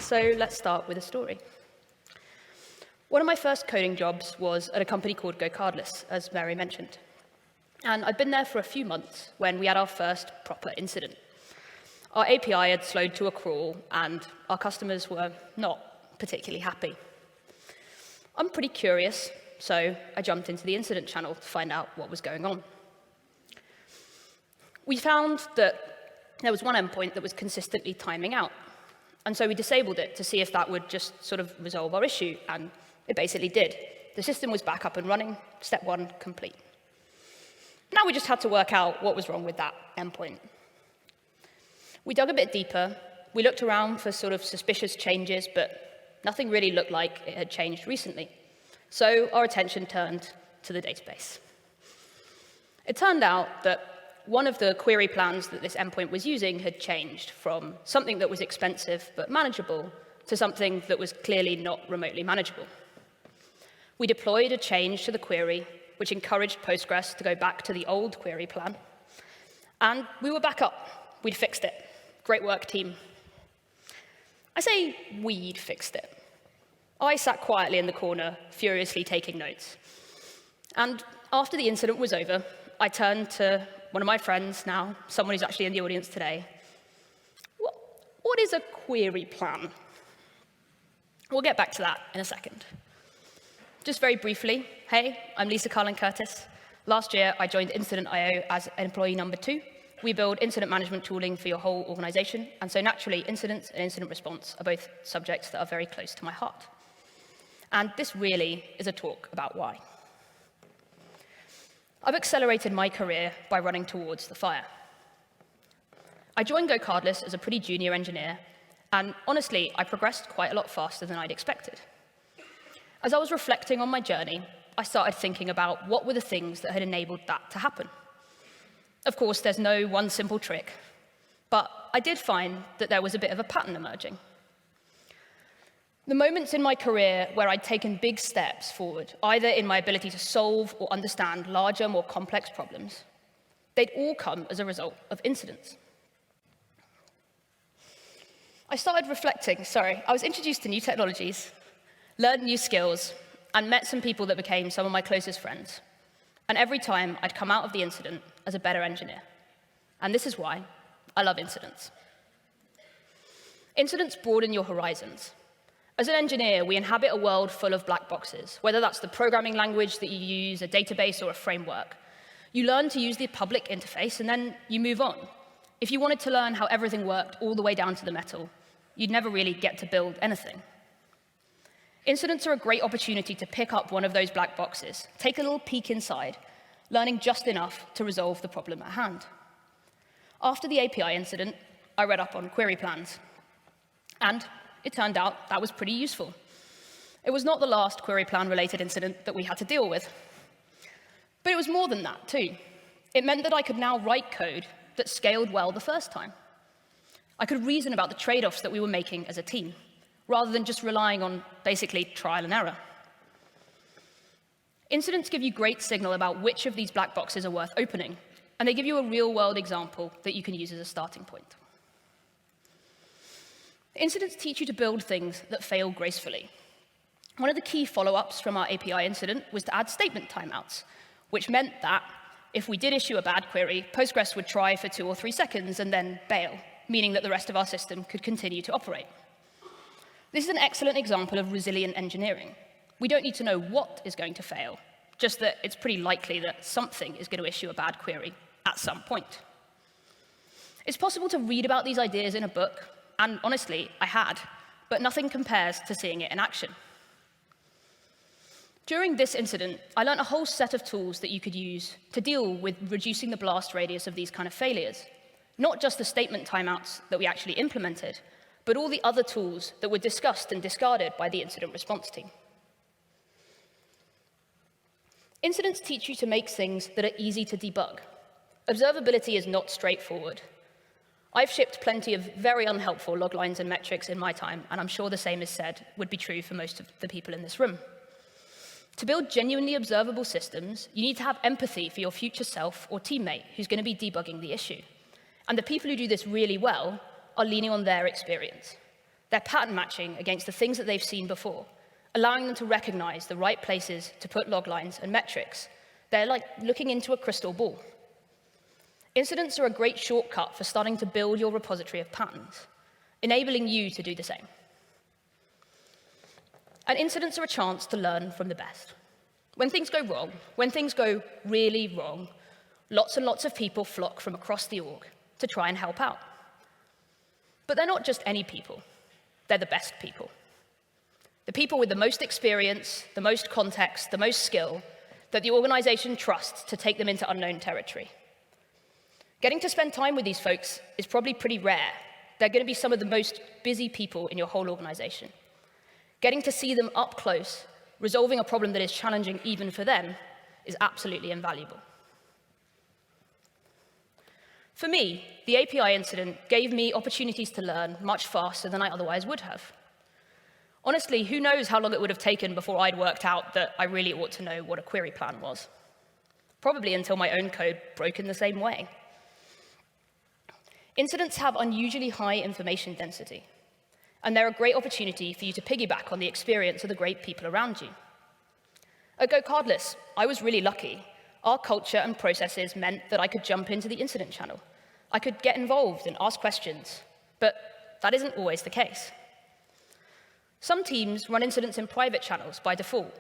So let's start with a story. One of my first coding jobs was at a company called Karlin, as Mary mentioned. And I'd been there for a few months when we had our first proper incident. Our API had slowed to a crawl, and our customers were not particularly happy. I'm pretty curious, so I jumped into the incident channel to find out what was going on. We found that there was one endpoint that was consistently timing out. And so we disabled it to see if that would just sort of resolve our issue, and it basically did. The system was back up and running, step 1 complete. Now we just had to work out what was wrong with that endpoint. We dug a bit deeper. We looked around for sort of suspicious changes, but nothing really looked like it had changed recently. So our attention turned to the database. It turned out that one of the query plans that this endpoint was using had changed from something that was expensive but manageable to something that was clearly not remotely manageable. We deployed a change to the query, which encouraged Postgres to go back to the old query plan. And we were back up. We'd fixed it. Great work, team. I say we'd fixed it. I sat quietly in the corner, furiously taking notes. And after the incident was over, I turned to one of my friends now, someone who's actually in the audience today. What is a query plan? We'll get back to that in a second. Just very briefly, hey, I'm Karlin Curtis. Last year, I joined Incident.io as employee number 2. We build incident management tooling for your whole organization, and so naturally, incidents and incident response are both subjects that are very close to my heart. And this really is a talk about why. I've accelerated my career by running towards the fire. I joined Karlin as a pretty junior engineer, and honestly, I progressed quite a lot faster than I'd expected. As I was reflecting on my journey, I started thinking about what were the things that had enabled that to happen. Of course, there's no one simple trick, but I did find that there was a bit of a pattern emerging. The moments in my career where I'd taken big steps forward, either in my ability to solve or understand larger, more complex problems, they'd all come as a result of incidents. I started reflecting, I was introduced to new technologies, learned new skills, and met some people that became some of my closest friends. And every time, I'd come out of the incident as a better engineer. And this is why I love incidents. Incidents broaden your horizons. As an engineer, we inhabit a world full of black boxes, whether that's the programming language that you use, a database, or a framework. You learn to use the public interface, and then you move on. If you wanted to learn how everything worked all the way down to the metal, you'd never really get to build anything. Incidents are a great opportunity to pick up one of those black boxes, take a little peek inside, learning just enough to resolve the problem at hand. After the API incident, I read up on query plans. And it turned out that was pretty useful. It was not the last query plan-related incident that we had to deal with. But it was more than that, too. It meant that I could now write code that scaled well the first time. I could reason about the trade-offs that we were making as a team, rather than just relying on basically trial and error. Incidents give you great signal about which of these black boxes are worth opening, and they give you a real-world example that you can use as a starting point. Incidents teach you to build things that fail gracefully. One of the key follow-ups from our API incident was to add statement timeouts, which meant that if we did issue a bad query, Postgres would try for 2 or 3 seconds and then bail, meaning that the rest of our system could continue to operate. This is an excellent example of resilient engineering. We don't need to know what is going to fail, just that it's pretty likely that something is going to issue a bad query at some point. It's possible to read about these ideas in a book, and honestly, I had, but nothing compares to seeing it in action. During this incident, I learned a whole set of tools that you could use to deal with reducing the blast radius of these kind of failures. Not just the statement timeouts that we actually implemented, but all the other tools that were discussed and discarded by the incident response team. Incidents teach you to make things that are easy to debug. Observability is not straightforward. I've shipped plenty of very unhelpful log lines and metrics in my time, and I'm sure the same is said would be true for most of the people in this room. To build genuinely observable systems, you need to have empathy for your future self or teammate who's going to be debugging the issue. And the people who do this really well are leaning on their experience. They're pattern matching against the things that they've seen before, allowing them to recognize the right places to put log lines and metrics. They're like looking into a crystal ball. Incidents are a great shortcut for starting to build your repository of patterns, enabling you to do the same. And incidents are a chance to learn from the best. When things go wrong, when things go really wrong, lots and lots of people flock from across the org to try and help out. But they're not just any people. They're the best people. The people with the most experience, the most context, the most skill that the organization trusts to take them into unknown territory. Getting to spend time with these folks is probably pretty rare. They're going to be some of the most busy people in your whole organization. Getting to see them up close, resolving a problem that is challenging even for them, is absolutely invaluable. For me, the API incident gave me opportunities to learn much faster than I otherwise would have. Honestly, who knows how long it would have taken before I'd worked out that I really ought to know what a query plan was. Probably until my own code broke in the same way. Incidents have unusually high information density, and they're a great opportunity for you to piggyback on the experience of the great people around you. At GoCardless, I was really lucky. Our culture and processes meant that I could jump into the incident channel. I could get involved and ask questions, but that isn't always the case. Some teams run incidents in private channels by default,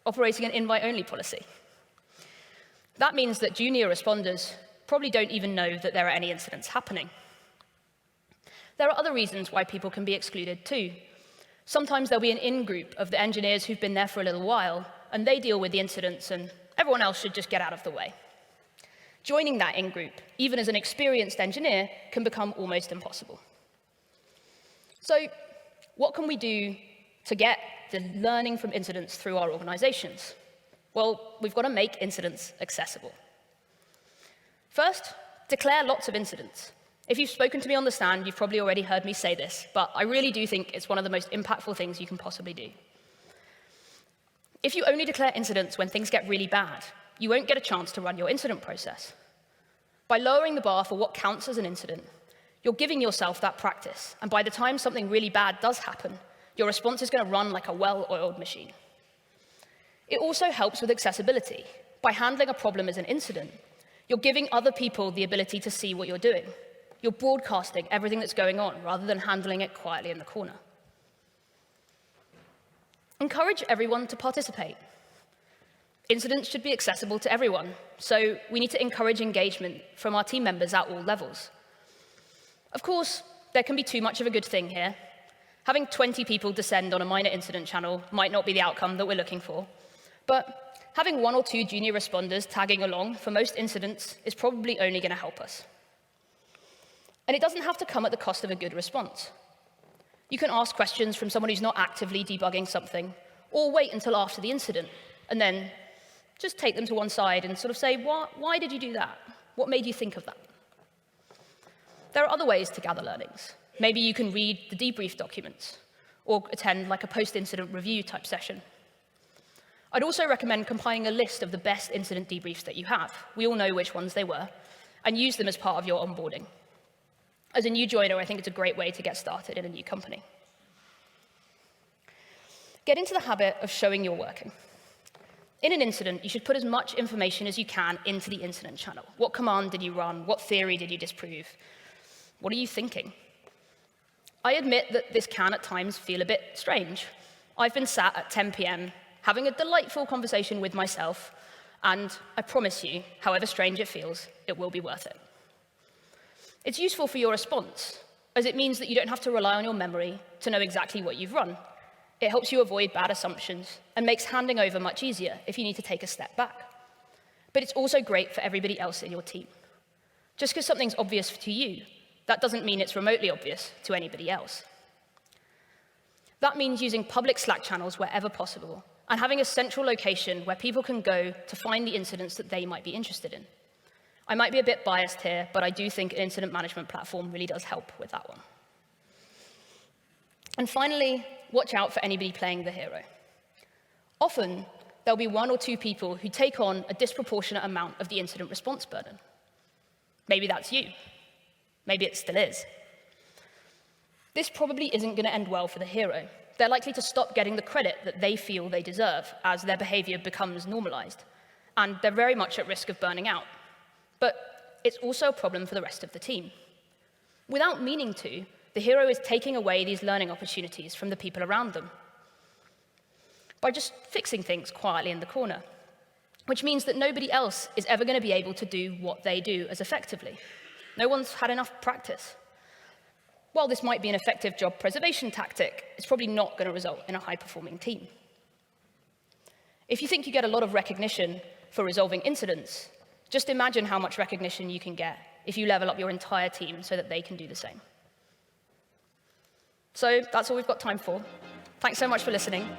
operating an invite-only policy. That means that junior responders probably don't even know that there are any incidents happening. There are other reasons why people can be excluded too. Sometimes there'll be an in-group of the engineers who've been there for a little while, and they deal with the incidents, and everyone else should just get out of the way. Joining that in-group, even as an experienced engineer, can become almost impossible. So what can we do to get the learning from incidents through our organizations? Well, we've got to make incidents accessible. First, declare lots of incidents. If you've spoken to me on the stand, you've probably already heard me say this, but I really do think it's one of the most impactful things you can possibly do. If you only declare incidents when things get really bad, you won't get a chance to run your incident process. By lowering the bar for what counts as an incident, you're giving yourself that practice, and by the time something really bad does happen, your response is going to run like a well-oiled machine. It also helps with accessibility. By handling a problem as an incident, you're giving other people the ability to see what you're doing. You're broadcasting everything that's going on rather than handling it quietly in the corner. Encourage everyone to participate. Incidents should be accessible to everyone, so we need to encourage engagement from our team members at all levels. Of course, there can be too much of a good thing here. Having 20 people descend on a minor incident channel might not be the outcome that we're looking for, but having 1 or 2 junior responders tagging along for most incidents is probably only going to help us. And it doesn't have to come at the cost of a good response. You can ask questions from someone who's not actively debugging something, or wait until after the incident, and then just take them to one side and sort of say, why did you do that? What made you think of that? There are other ways to gather learnings. Maybe you can read the debrief documents, or attend like a post-incident review type session. I'd also recommend compiling a list of the best incident debriefs that you have. We all know which ones they were, and use them as part of your onboarding. As a new joiner, I think it's a great way to get started in a new company. Get into the habit of showing you're working. In an incident, you should put as much information as you can into the incident channel. What command did you run? What theory did you disprove? What are you thinking? I admit that this can at times feel a bit strange. I've been sat at 10 p.m. having a delightful conversation with myself, and I promise you, however strange it feels, it will be worth it. It's useful for your response, as it means that you don't have to rely on your memory to know exactly what you've run. It helps you avoid bad assumptions and makes handing over much easier if you need to take a step back. But it's also great for everybody else in your team. Just because something's obvious to you, that doesn't mean it's remotely obvious to anybody else. That means using public Slack channels wherever possible and having a central location where people can go to find the incidents that they might be interested in. I might be a bit biased here, but I do think an incident management platform really does help with that one. And finally, watch out for anybody playing the hero. Often, there'll be 1 or 2 people who take on a disproportionate amount of the incident response burden. Maybe that's you. Maybe it still is. This probably isn't going to end well for the hero. They're likely to stop getting the credit that they feel they deserve as their behavior becomes normalized, and they're very much at risk of burning out. But it's also a problem for the rest of the team. Without meaning to, the hero is taking away these learning opportunities from the people around them by just fixing things quietly in the corner, which means that nobody else is ever going to be able to do what they do as effectively. No one's had enough practice. While this might be an effective job preservation tactic, it's probably not going to result in a high-performing team. If you think you get a lot of recognition for resolving incidents, just imagine how much recognition you can get if you level up your entire team so that they can do the same. So that's all we've got time for. Thanks so much for listening.